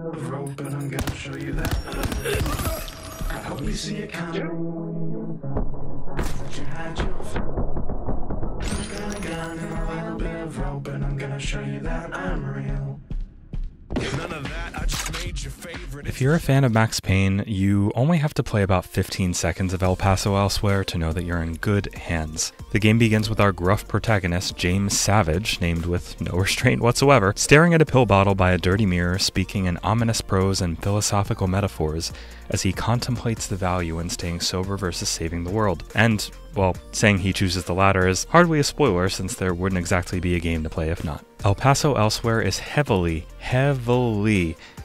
of rope and I'm gonna show you that. I hope you see it coming. That you had your fun. I got a gun and a little bit of rope and I'm gonna show you that I'm real. None of that, I just made your favorite. If you're a fan of Max Payne, you only have to play about 15 seconds of El Paso Elsewhere to know that you're in good hands. The game begins with our gruff protagonist, James Savage, named with no restraint whatsoever, staring at a pill bottle by a dirty mirror, speaking in ominous prose and philosophical metaphors as he contemplates the value in staying sober versus saving the world. And, well, saying he chooses the latter is hardly a spoiler since there wouldn't exactly be a game to play if not. El Paso Elsewhere is heavily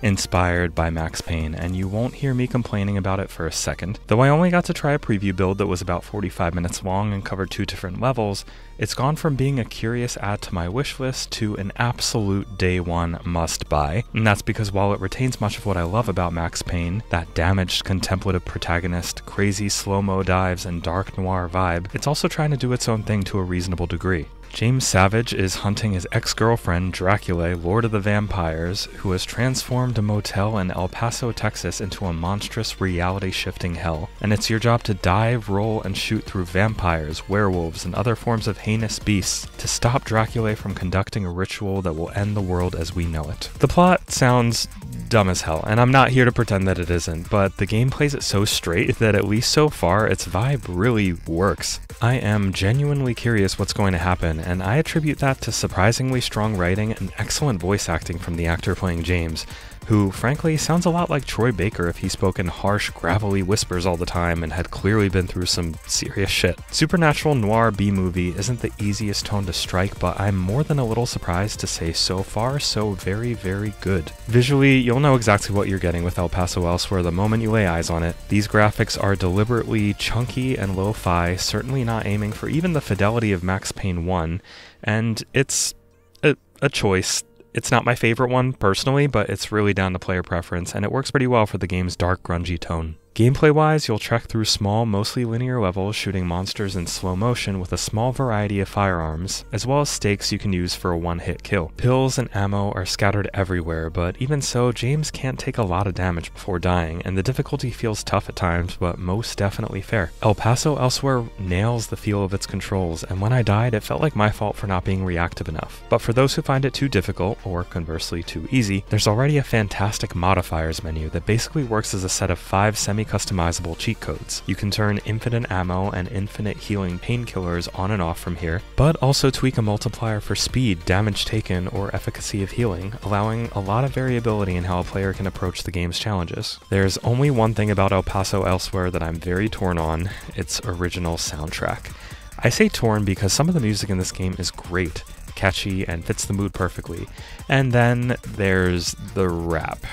inspired by Max Payne, and you won't hear me complaining about it for a second. Though I only got to try a preview build that was about 45 minutes long and covered 2 different levels, it's gone from being a curious add to my wish list to an absolute day one must buy. And that's because while it retains much of what I love about Max Payne, that damaged contemplative protagonist, crazy slow-mo dives, and dark noir vibe, it's also trying to do its own thing to a reasonable degree. James Savage is hunting his ex-girlfriend, Dracula, Lord of the Vampires, who has transformed a motel in El Paso, Texas into a monstrous reality-shifting hell, and it's your job to dive, roll, and shoot through vampires, werewolves, and other forms of heinous beasts to stop Dracula from conducting a ritual that will end the world as we know it. The plot sounds dumb as hell, and I'm not here to pretend that it isn't, but the game plays it so straight that at least so far, its vibe really works. I am genuinely curious what's going to happen, and I attribute that to surprisingly strong writing and excellent voice acting from the actor playing James, who frankly sounds a lot like Troy Baker if he spoke in harsh, gravelly whispers all the time and had clearly been through some serious shit. Supernatural noir B-movie isn't the easiest tone to strike, but I'm more than a little surprised to say so far so very, very good. Visually, you'll know exactly what you're getting with El Paso Elsewhere the moment you lay eyes on it. These graphics are deliberately chunky and lo-fi, certainly not aiming for even the fidelity of Max Payne 1, and it's a choice. It's not my favorite one personally, but it's really down to player preference, and it works pretty well for the game's dark, grungy tone. Gameplay-wise, you'll trek through small, mostly linear levels shooting monsters in slow motion with a small variety of firearms, as well as stakes you can use for a one-hit kill. Pills and ammo are scattered everywhere, but even so, James can't take a lot of damage before dying, and the difficulty feels tough at times, but most definitely fair. El Paso Elsewhere nails the feel of its controls, and when I died, it felt like my fault for not being reactive enough. But for those who find it too difficult, or conversely too easy, there's already a fantastic modifiers menu that basically works as a set of 5 semi-customizable cheat codes. You can turn infinite ammo and infinite healing painkillers on and off from here, but also tweak a multiplier for speed, damage taken, or efficacy of healing, allowing a lot of variability in how a player can approach the game's challenges. There's only one thing about El Paso Elsewhere that I'm very torn on: its original soundtrack. I say torn because some of the music in this game is great, catchy, and fits the mood perfectly. And then there's the rap,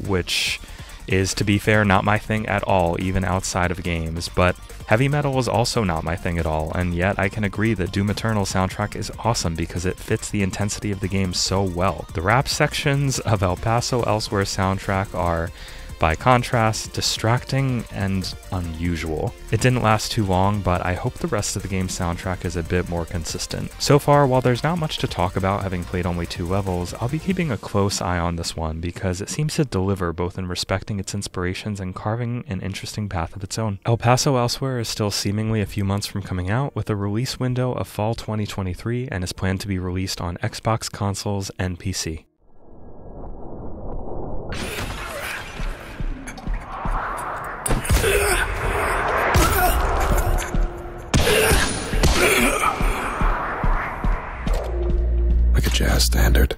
which is, to be fair, not my thing at all, even outside of games, but heavy metal is also not my thing at all, and yet I can agree that Doom Eternal's soundtrack is awesome because it fits the intensity of the game so well. The rap sections of El Paso Elsewhere soundtrack are, by contrast, distracting and unusual. It didn't last too long, but I hope the rest of the game's soundtrack is a bit more consistent. So far, while there's not much to talk about having played only 2 levels, I'll be keeping a close eye on this one because it seems to deliver both in respecting its inspirations and carving an interesting path of its own. El Paso Elsewhere is still seemingly a few months from coming out, with a release window of fall 2023, and is planned to be released on Xbox consoles and PC. Like a jazz standard.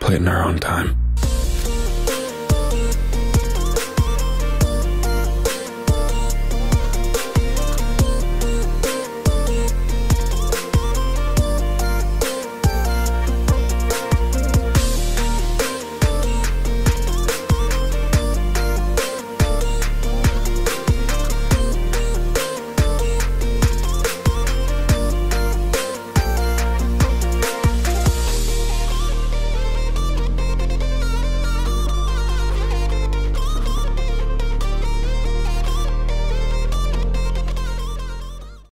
Play it in our own time.